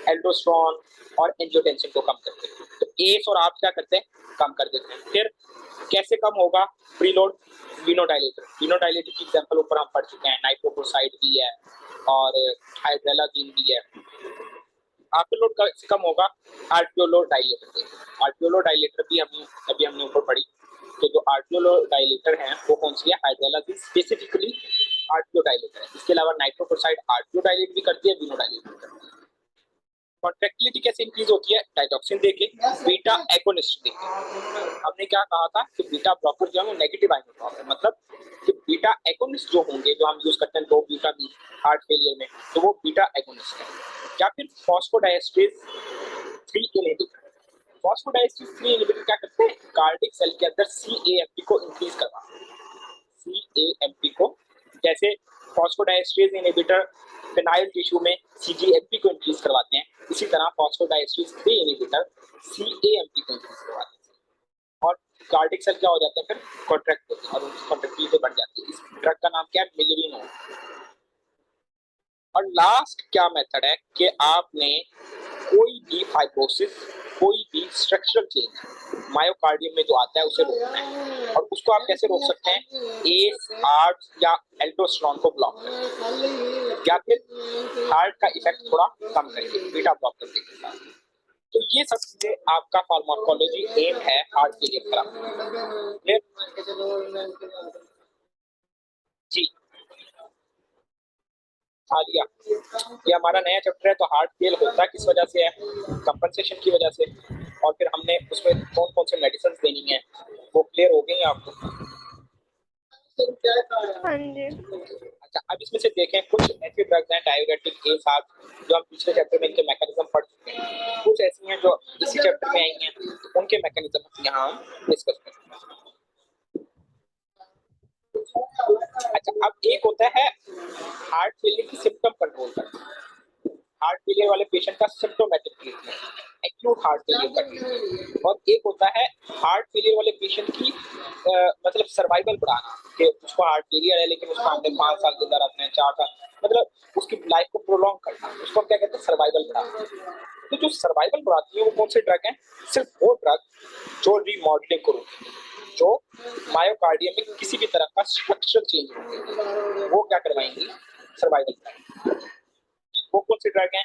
एल्डोस्टेरोन और एंजियोटेंसिन को कम करते हैं। तो एस और आप क्या करते हैं, कम कर देते हैं। फिर कैसे कम होगा प्रीलोड, विनोडाइलेटर। विनोडाइलेटर की एग्जांपल ऊपर हम पढ़ चुके हैं, नाइट्रोक्लोराइड भी है और हाइड्रेलाजीन भी है। आफ्टर लोड कैसे कम होगा, आर्टियोलो डाइलेटर। आर्टियोलो डाइलेटर भी हमने ऊपर पढ़ी। तो जो आर्टियोलो डाइलेटर हैं वो कौन सी है, हाइड्रेलाजीन स्पेसिफिकली आर्टियो डाइलेटर है। इसके अलावा नाइट्रोक्लोराइड आर्टियो डाइलेट भी करती है, विनोडाइलेट भी करती है। कॉन्ट्रैक्टिलिटी कैसे इंक्रीज होती है, डाइजॉक्सिन देके, बीटा एगोनिस्ट देके। हमने क्या कहा था कि बीटा ब्लॉकर जो है वो नेगेटिव आइनोट्रॉप है, मतलब कि बीटा एगोनिस्ट जो होंगे जो हम यूज करते हैं 2 बीटा भी हार्ट फेलियर में, तो वो बीटा एगोनिस्ट है। या फिर फॉस्फोडाइएस्ट्रेज 3 इनहिबिटर। फॉस्फोडाइएस्ट्रेज 3 इनहिबिटर क्या करते हैं, कार्डिक सेल के अंदर CAMP को इंक्रीज करवाते हैं। CAMP को, जैसे फॉस्फोडाइएस्ट्रेज इनहिबिटर फिनाइल टिश्यू में CGMP को इंक्रीज करवाते हैं, इसी तरह फॉस्फोडाइएस्ट्रेज 3 इनहिबिटर CAMP को इंक्रीज करवाते हैं। और कार्डिक सेल क्या हो जाते हैं, फिर कॉन्ट्रैक्ट होते हैं और उनकी कॉन्ट्रैक्टिलिटी बढ़ जाती है। इस ड्रग का नाम क्या है, मिलरिनो। और लास्ट क्या मेथड है कि आपने कोई भी फाइब्रोसिस, कोई भी स्ट्रक्चरल चेंज मायोकार्डियम में जो आता है उसे रोकना है। और उसको आप कैसे रोक सकते हैं, एस, आर्ट्स या एल्डोस्टेरोन को ब्लॉक करके, या फिर हार्ट का इफेक्ट थोड़ा कम करके बीटा ब्लॉकर के साथ। तो ये सब चीजें आपका फार्माकोलॉजी एम है हार्ट फेलियर थेरापी। जी, आलिया, ये हमारा नया चैप्टर है। तो हार्ट फेल होता किस वजह से है? कंपनसेशन की वजह से। और फिर हमने उसमें कौन कौन से मेडिसिन देनी है वो क्लियर हो गई आपको? हाँ जी। अच्छा, अब इसमें से देखें कुछ ऐसी ड्रग्स हैं डाययूरेटिक के साथ जो हम पिछले चैप्टर में इनके मैकेनिज्म पढ़ चुके हैं, कुछ ऐसी हैं जो इसी चैप्टर में आई हैं, तो उनके मैकेनिज्म यहाँ हम डिस्कस करेंगे। अच्छा, अब एक होता है हार्ट फेलियर की सिम्टम कंट्रोल करना, हार्ट फेलियर वाले पेशेंट का symptomatic treatment, acute heart failure का ट्रीटमेंट। और एक होता है हार्ट फेलियर वाले पेशेंट की मतलब सर्वाइवल बढ़ाना, कि उसको हार्ट फेलियर है लेकिन उसको हमने 5 साल जिंदा रखना है, 4 साल, मतलब उसकी लाइफ को प्रोलॉन्ग करना, उसको हम क्या कहते हैं? सर्वाइवल बढ़ाना। तो जो सर्वाइवल बढ़ाती है वो कौन से ड्रग हैं? सिर्फ वो ड्रग जो रीमॉडलिंग को रोकती है, जो मायोकार्डियम में किसी भी तरह का स्ट्रक्चरल चेंज होती है, वो क्या करवाएंगी? सर्वाइवल। वो कौन से ड्रग हैं?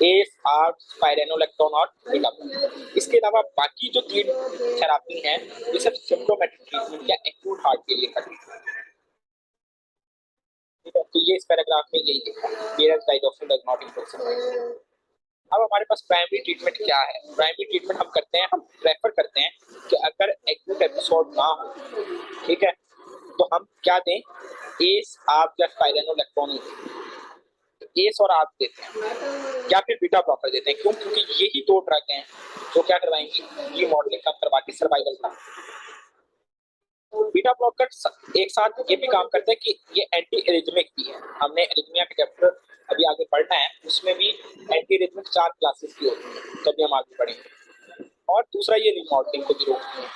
एस, आर्ब, स्पाइरेनोलेक्टोन और बीटा ब्लॉकर। इसके अलावा बाकी जो 3 थेरापी हैं ये सब सिम्प्टोमेटिक ट्रीटमेंट या एक्यूट हार्ट फेलियर का ट्रीटमेंट है। ठीक है, तो ये इस पैराग्राफ में यही लिखा है, whereas digoxin does not improve survival. अब हमारे पास प्राइमरी ट्रीटमेंट क्या है? प्राइमरी ट्रीटमेंट हम करते हैं, हम प्रेफर करते हैं कि अगर एक्यूट एपिसोड ना हो, ठीक है, तो हम क्या दें? एस, आर्ब या स्पाइरेनोलेक्टोन दें, एस और आर्ब देते हैं, या फिर बीटा ब्लॉकर देते हैं। क्यों? क्योंकि यही 2 ड्रग हैं जो क्या करवाएंगी? रीमॉडलिंग कम करवा के सर्वाइवल का। बीटा ब्लॉकर एक साथ ये भी काम करते हैं कि ये एंटी एरिथमिक भी है। हमने एरिथमिया का चैप्टर अभी आगे पढ़ना है, उसमें भी एंटी एरिथमिक 4 क्लासेस की होती है, तभी हम आगे पढ़ेंगे। और दूसरा ये रिमॉडलिंग को भी रोकती है।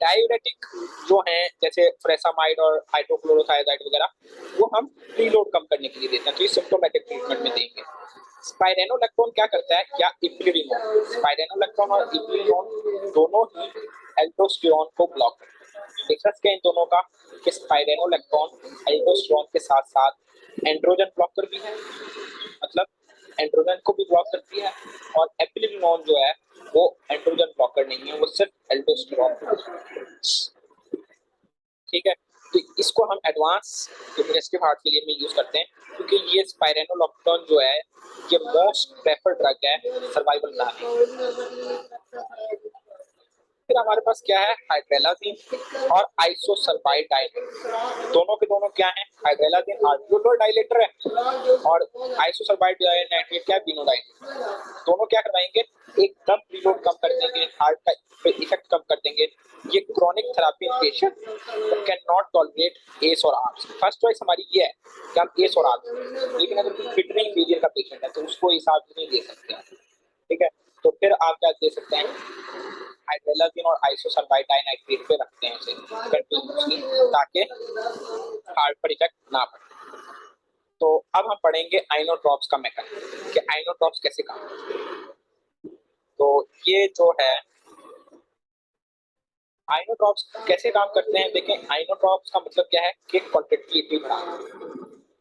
डाययूरेटिक जो हैं जैसे फ्रेसामाइड और हाइड्रोक्लोरोथायजाइड वगैरह, वो हम प्रीलोड कम करने के लिए देते हैं, तो ये सिम्प्टोमेटिक ट्रीटमेंट में देंगे। स्पाइरेनोलेक्टोन क्या करता है, या इप्लिरिनोन, स्पाइरेनोलेक्टोन और इप्लिरिनोन दोनों ही एल्डोस्टेरोन को ब्लॉक करते हैं। डिफरेंस क्या है इन दोनों का? कि स्पाइरेनोलेक्टोन एल्डोस्टेरोन के साथ साथ एंड्रोजन ब्लॉकर भी है, मतलब एंड्रोजन को भी ब्लॉक करती है। और एप्लिरिनोन जो है वो एंड्रोजन ब्लॉकर नहीं है, वो सिर्फ एल्डोस्टेरोन को block करती है। ठीक है, तो इसको हम एडवांस कंजेस्टिव हार्ट फेलियर में यूज करते हैं, क्योंकि ये स्पाइरेनोलेक्टोन जो है ये मोस्ट प्रेफर्ड ड्रग है सर्वाइवल प्लान। फिर हमारे पास क्या है? हाइड्रेलाजीन और आइसोसल्फाइड डाइलेटर। दोनों के दोनों क्या है? हाइड्रेलाजीन आर्टियोडोल डाइलेटर है और आइसोसल्फाइड नाइट्रेट क्या है? विनोडाइलेटर। दोनों क्या करवाएंगे? एकदम प्रीलोड कम कर देंगे, हार्ट का इफेक्ट कम कर देंगे। ये chronic therapy in patient can not tolerate S और आर्ब्स। फर्स्ट चॉइस हमारी ये है कि हम एस और आर्ब्स, लेकिन अगर कोई फिटरिंग फेलियर का पेशेंट है तो उसको इस आर्ब्स नहीं दे सकते हैं। ठीक है, तो फिर आप क्या दे सकते हैं? हाइड्रेलाजीन और आइसोसल्फाइड डाइनाइट्रेट पे रखते हैं इसे कंटिन्यूअसली, ताकि हार्ट पर इफेक्ट ना पड़े। तो अब हम पढ़ेंगे आइनोट्रॉप्स का मैकेनिज्म, कि आइनोट्रॉप्स कैसे काम करते हैं। तो ये जो है आइनोट्रॉप्स कैसे काम करते हैं, देखें आइनोट्रॉप्स का मतलब क्या है कि कॉन्ट्रैक्टिलिटी बढ़ाना।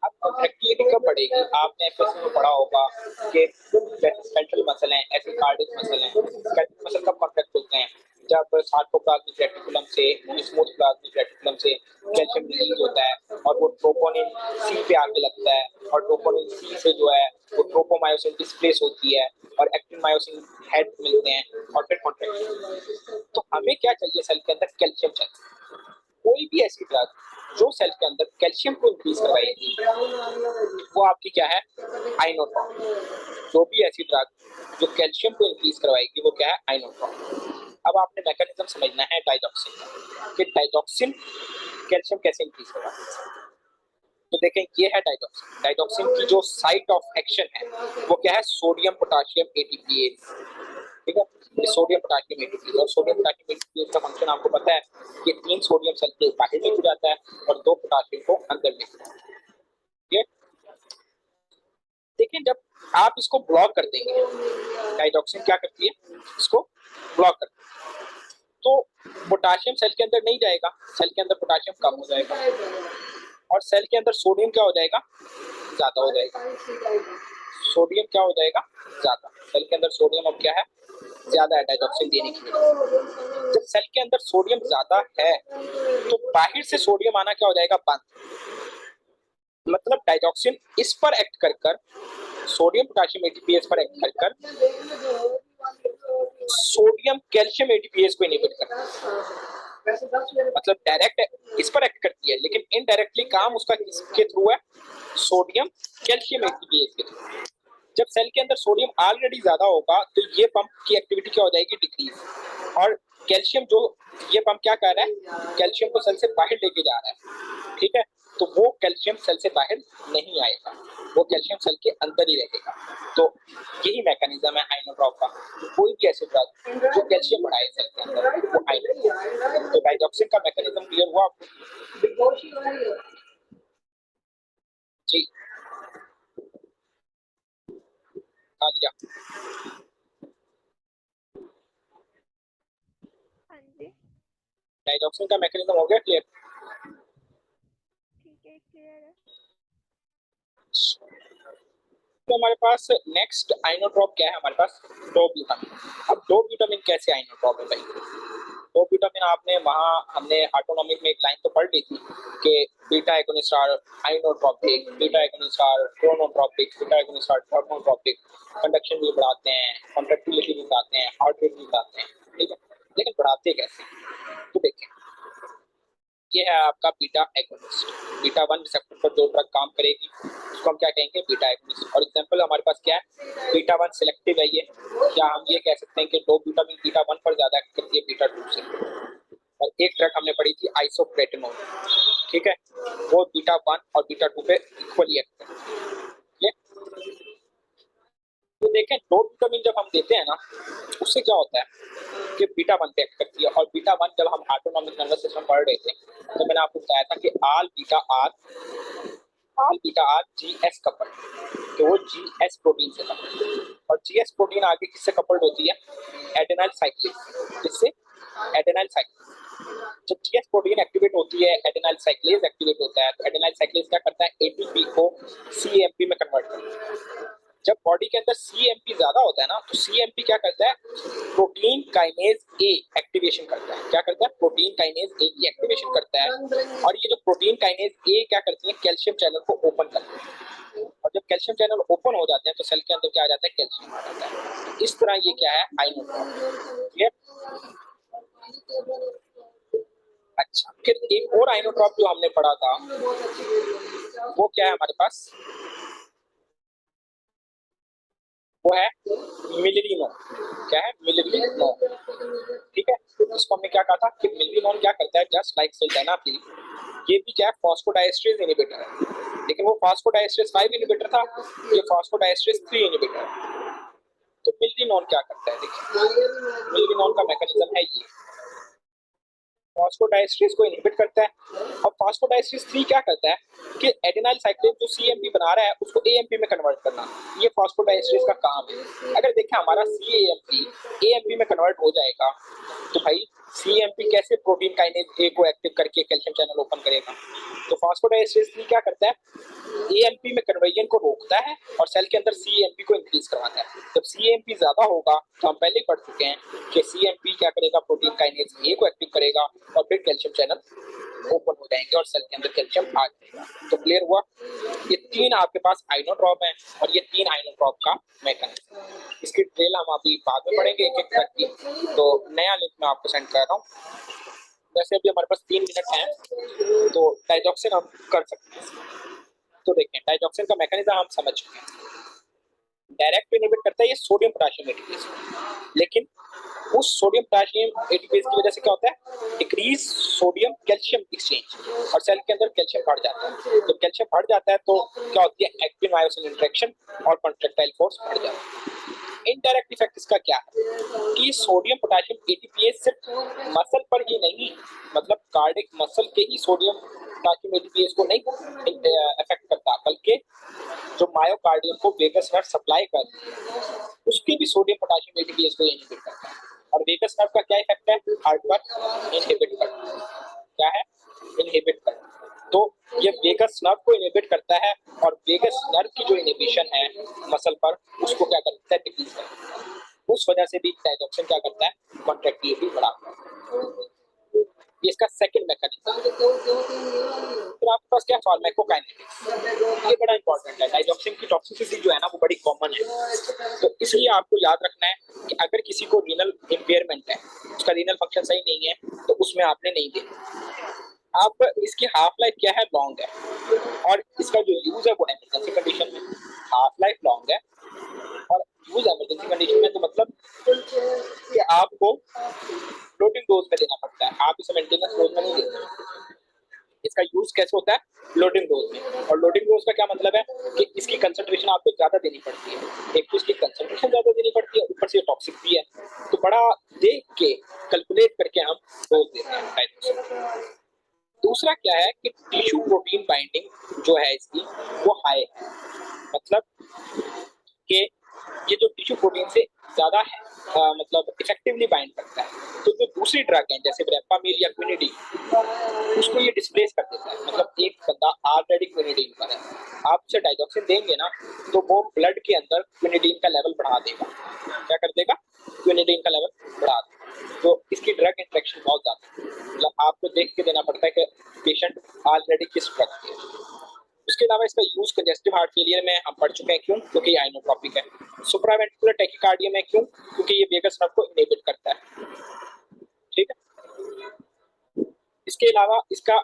अब कॉन्ट्रैक्टिलिटी कब बढ़ेगी? आपने एफएससी में पढ़ा होगा कि स्केलेटल मसल हैं, एपिकार्डिक मसल हैं। स्केलेटल मसल कब कॉन्ट्रैक्ट होते हैं? जब सार्कोप्लाज्मिक रेटिकुलम से, स्मूथ प्लाज्मिक रेटिकुलम से कैल्शियम रिलीज होता है और वो ट्रोपोनिन सी पे आके लगता है, और ट्रोपोनिन सी से जो है वो ट्रोपोमायोसिन डिस्प्लेस होती है और एक्टिन मायोसिन हेड मिलते हैं और फिर कॉन्ट्रैक्शन। तो हमें क्या चाहिए? सेल के अंदर कैल्शियम चाहिए। कोई भी ऐसी ड्रग जो सेल के अंदर कैल्शियम को इंक्रीज करवाएगी वो आपकी क्या है? आइनोट्रॉप। जो भी ऐसी ड्रग जो कैल्शियम को इंक्रीज करवाएगी वो क्या है? आइनोट्रॉप। अब आपने मैकेनिज्म समझना है डाइजॉक्सिन का, कि डाइजॉक्सिन कैल्शियम कैसे इंक्रीज करवाता है। तो देखें ये है डाइजॉक्सिन। डाइजॉक्सिन की जो साइट ऑफ एक्शन है वो क्या है? Sodium potassium ATPase. ठीक है, ये सोडियम पोटाशियम एटीपीएज, और सोडियम पोटाशियम एटीपीएज का फंक्शन आपको पता है कि 3 सोडियम सेल के बाहर लेके जाता है और 2 पोटाशियम को अंदर लेके जाता है। ये देखिए, जब आप इसको ब्लॉक कर देंगे, डाइजॉक्सिन क्या करती है? इसको ब्लॉक करती है, तो पोटाशियम सेल के अंदर नहीं जाएगा, सेल के अंदर पोटाशियम कम हो जाएगा और सेल के अंदर सोडियम क्या हो जाएगा? ज्यादा हो जाएगा। सोडियम क्या हो जाएगा? ज्यादा। सेल के अंदर सोडियम अब क्या है? ज्यादा है डाइजॉक्सिन देने की वजह से। जब सेल के अंदर सोडियम ज्यादा है तो बाहर से सोडियम आना क्या हो जाएगा, बंद। मतलब डाइजॉक्सिन इस पर एक्ट कर कर, सोडियम पोटेशियम एटीपीएस पर एक्ट कर कर सोडियम कैल्शियम एटीपीएस को इनहिबिट करता है। मतलब डायरेक्ट इस पर एक्ट करती है, लेकिन इनडायरेक्टली काम उसका किसके थ्रू है, सोडियम कैल्शियम एटीपीएस के थ्रू। जब सेल के अंदर सोडियम ऑलरेडी ज्यादा होगा तो ये पंप की एक्टिविटी क्या हो जाएगी, डिक्रीज। और कैल्शियम जो ये पंप क्या कर रहा है, कैल्शियम को सेल से बाहर लेके जा रहा है, ठीक है। तो वो कैल्शियम सेल से बाहर नहीं आएगा, वो कैल्शियम सेल के अंदर ही रहेगा। तो यही मैकेनिज्म है आइनोट्रॉप का। कोई भी ऐसे ड्रग जो कैल्शियम बढ़ाए सेल के अंदर वो आइनोट्रॉप। तो डाइजॉक्सिन का मैकेनिज्म क्लियर हुआ आपको? जी आ गया। हाँ जी डाइजॉक्सिन का मैकेनिज्म हो गया क्लियर? ठीक है, क्लियर है। तो हमारे पास नेक्स्ट आइनोट्रॉप क्या है, हमारे पास डोब्यूटामिन। अब डोब्यूटामिन कैसे आइनोट्रॉप है भाई? डोब्यूटामिन आपने वहाँ हमने ऑटोनॉमिक में एक लाइन तो पढ़ ली थी कि beta agonist are inotropic, beta agonist are chronotropic, beta agonist are thermotropic, conduction भी बढ़ाते हैं, कंडक्टिविटी भी बढ़ाते हैं, हार्ट रेट भी बढ़ाते हैं, ठीक है। लेकिन बढ़ाते कैसे, तो देखें, ये है आपका बीटा एगोनिस्ट। बीटा 1 रिसेप्टर पर जो ड्रग काम करेगी उसको हम क्या कहेंगे, बीटा एगोनिस्ट। और एग्जांपल हमारे पास क्या है, बीटा 1 सिलेक्टिव है ये, या हम ये कह सकते हैं कि दो बीटामिन बीटा 1 पर ज्यादा एक्ट करती है बीटा 2 से। और एक ड्रग हमने पढ़ी थी आइसोप्रेटिनोल, ठीक है, वो बीटा 1 और बीटा 2 पे इक्वली एक्ट करती है। तो देखें, दो विटामिन जब हम देते हैं ना, उससे क्या होता है कि बीटा 1 पे एक्ट करती है। और बीटा 1 जब हम ऑटोनॉमिक नर्वस सिस्टम पढ़ रहे थे तो मैंने आपको बताया था कि आल बीटा आर जीएस कपल, तो वो जीएस प्रोटीन से कपल। और जीएस प्रोटीन आगे किससे कपल्ड होती है, एडेनाइल साइक्लेज। जिससे एडेनाइल साइक्लेज, जब जीएस प्रोटीन एक्टिवेट होती है एडेनाइल साइक्लेज एक्टिवेट होता है, तो एडेनाइल साइक्लेज क्या करता है, एटीपी को सीएमपी में कन्वर्ट करता है। जब बॉडी के अंदर सीएमपी ज्यादा होता है ना, तो सीएमपी क्या करता है, प्रोटीन काइनेज ए एक्टिवेशन करता है। क्या करता है, प्रोटीन काइनेज ए की एक्टिवेशन करता है। और ये जो प्रोटीन काइनेज ए क्या करती है, कैल्शियम चैनल को ओपन करती है। और जब कैल्शियम चैनल ओपन हो जाते हैं तो सेल के अंदर क्या आ जाता है, कैल्शियम आ जाता है। इस तरह ये क्या है, आइनोट्रॉप। अच्छा, फिर एक और आइनोट्रॉप जो हमने पढ़ा था वो क्या है हमारे पास, वो है मिलिरिनोन। क्या है, मिलिरिनोन, ठीक है। इसको हमने क्या कहा था कि मिलिरिनोन क्या करता है, जस्ट लाइक सिल्डेनाफिल, ये भी क्या है, फॉस्फोडाइएस्ट्रेज इनहिबिटर है। लेकिन वो फॉस्फोडाइएस्ट्रेज 5 इनहिबिटर था, ये फॉस्फोडाइएस्ट्रेज 3 इनहिबिटर है। तो मिलिरिनोन क्या करता है, देखिए मिलिरिनोन का मैकेनिज्म है ये, फॉस्फोडाइएस्ट्रेज को इनहिबिट करता है। और फॉस्फोडाइएस्ट्रेज 3 क्या करता है कि एडेनाइल साइक्लेज जो सीएमपी बना रहा है उसको एएमपी में कन्वर्ट करना, ये फॉस्फोडाइएस्ट्रेज का काम है। अगर देखें हमारा सीएएमपी एएमपी में कन्वर्ट हो जाएगा तो भाई सीएमपी कैसे प्रोटीन काइनेज ए को एक्टिव करके कैल्शियम चैनल ओपन करेगा। तो फॉस्फोडाइएस्ट्रेज 3 क्या करता है, एएमपी में कन्वर्जन को रोकता है और सेल के अंदर सीएमपी को इंक्रीज करवाता है। जब सीएमपी ज्यादा होगा तो हम पहले ही पढ़ चुके हैं कि सीएमपी क्या करेगा, प्रोटीन काइनेज ए को एक्टिव करेगा और फिर कैल्शियम चैनल ओपन हो जाएंगे और सेल के अंदर कैल्शियम आ जाएगा। तो क्लियर हुआ, ये तीन आपके पास आइनोट्रॉप हैं और ये तीन आइनोट्रॉप का मैकेनिज्म। इसकी डिटेल हम अभी बाद में पढ़ेंगे एक एक करके, तो नया लिंक मैं आपको सेंड कर रहा हूँ। वैसे अभी हमारे पास 3 मिनट हैं तो डाइजॉक्सिन हम कर सकते हैं। तो देखें, डाइजॉक्सिन का मैकेनिज्म हम समझ चुके हैं, डायरेक्ट इनहिबिट करता है ये सोडियम पोटेशियम एटीपीएस, लेकिन उस सोडियम पोटेशियम एटीपीएस की वजह से क्या होता है, डिक्रीज सोडियम कैल्शियम एक्सचेंज और सेल के अंदर कैल्शियम बढ़ जाता है। जब कैल्शियम बढ़ जाता है तो क्या होती है, एक्टिन मायोसिन इंटरेक्शन और कॉन्ट्रैक्टाइल फोर्स बढ़ जाता है। इनडायरेक्ट इफेक्ट इसका क्या है कि सोडियम पोटेशियम एटीपीएस सिर्फ मसल पर ही नहीं, मतलब कार्डिक मसल के ही सोडियम पोटेशियम एटीपीएस को नहीं इफेक्ट करता, बल्कि जो मायोकार्डियम को वेगस नर्व सप्लाई करती है उसकी भी सोडियम पोटेशियम एटीपीएस को इनहिबिट करता है। और वेगस नर्व का क्या इफेक्ट है, हार्ट पर इनहिबिट करता है। क्या है, इनहिबिट करता है। तो ये वेगस नर्व को इनहिबिट करता है और वेगस नर्व की जो इनहिबिशन है मसल पर उसको क्या करता है, डिक्रीज करता है। उस उस वजह से भी डायजॉक्सिन क्या करता है, कॉन्ट्रैक्टिलिटी बढ़ाता है। ये इसका सेकंड मैकेनिज्म। फिर आपके पास क्या फार्माकोकाइनेटिक्स, ये बड़ा इंपॉर्टेंट है। डायजॉक्सिन की टॉक्सिसिटी जो है ना वो बड़ी कॉमन है, तो इसलिए आपको याद रखना है कि अगर किसी को रीनल इंपेयरमेंट है, उसका रीनल फंक्शन सही नहीं है, तो उसमें आपने नहीं देना। आप इसकी हाफ लाइफ क्या है, लॉन्ग है, और इसका जो यूज है वो इमरजेंसी कंडीशन में। हाफ लाइफ लॉन्ग है और यूज इमरजेंसी कंडीशन में, तो मतलब कि आपको फ्लोटिंग डोज में देना पड़ता है, आप इसे मेंटेनेंस डोज में नहीं देते। इसका यूज कैसे होता है, लोडिंग डोज में। और लोडिंग डोज का क्या मतलब है कि इसकी कंसंट्रेशन आपको ज्यादा देनी पड़ती है। एक तो इसकी कंसंट्रेशन ज्यादा देनी पड़ती है, ऊपर से ये टॉक्सिक भी है, तो बड़ा देख के कैलकुलेट करके हम डोज देते हैं डायजॉक्सिन। दूसरा क्या है कि टिश्यू प्रोटीन बाइंडिंग जो है इसकी वो हाई है, मतलब कि ये जो टिश्यू प्रोटीन से ज्यादा है, मतलब इफेक्टिवली बाइंड करता है। तो जो दूसरी ड्रग है जैसे ब्रेपामिल या क्विनिडीन, उसको ये डिस्प्लेस कर देता है। मतलब एक बंदा ऑलरेडी क्विनिडीन पर है, आप उसे डायजॉक्सिन देंगे ना तो वो ब्लड के अंदर क्विनिडीन का लेवल बढ़ा देगा। क्या कर देगा, क्विनिडीन का लेवल बढ़ा देगा। तो इसकी ड्रग इंटरेक्शन बहुत ज्यादा है, मतलब आपको देख के देना पड़ता है कि पेशेंट ऑलरेडी किस ड्रग पे है। उसके अलावा इसका यूज कंजेस्टिव हार्ट फेलियर में हम पढ़ चुके हैं, क्यों, क्योंकि आइनोट्रोपिक है। सुप्रावेंट्रिकुलर टैकीकार्डिया में क्यों, क्योंकि ये वेगस नर्व को इनहिबिट करता है। ठीक है, इसके अलावा इसका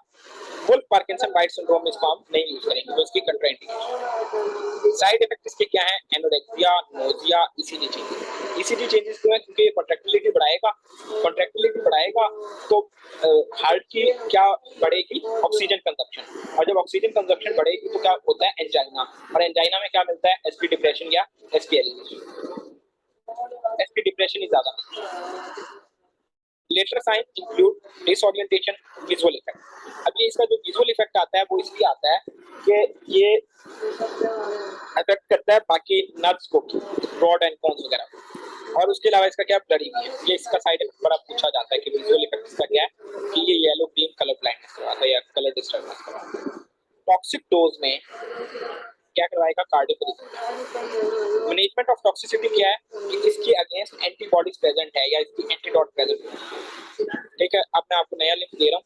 वुल्फ पार्किंसन वाइट सिंड्रोम में इसको हम नहीं यूज करेंगे, तो इसकी कंट्राइंडिकेशन। साइड इफेक्ट इसके क्या है, anorexia, nausea, ECG changes. ECG changes क्यों है, क्योंकि ये कॉन्ट्रैक्टिलिटी बढ़ाएगा। कॉन्ट्रैक्टिलिटी बढ़ाएगा तो हार्ट की क्या बढ़ेगी, ऑक्सीजन कंजप्शन, और जब ऑक्सीजन कंजप्शन बढ़ेगी तो क्या होता है, एंजाइना, और एंजाइना में क्या मिलता है, एसपी डिप्रेशन या एसपी एलिवेशन। एसपी डिप्रेशन ही ज्यादा मिलता है। Later sign include disorientation, visual effect. अब ये इसका जो विजुअल इफेक्ट आता है वो इसलिए आता है कि ये अफेक्ट करता है बाकी नर्व्स को, रॉड एंड कोन्स वगैरह। और उसके अलावा इसका क्या, ब्लडी भी है। ये इसका साइड इफेक्ट बड़ा पूछा जाता है कि विजुअल इफेक्ट इसका क्या है, कि ये येलो ग्रीन कलर ब्लाइंडनेस करवाता है या कलर डिस्टर्बेंस करवाता है। टॉक्सिक डोज में क्या करवाएगा, कार्डियोक। मैनेजमेंट ऑफ टॉक्सिसिटी क्या है कि इसके अगेंस्ट एंटीबॉडीज प्रेजेंट है या इसकी एंटीडोट प्रेजेंट है। ठीक है, अब मैं आपको नया लिंक दे रहा हूँ,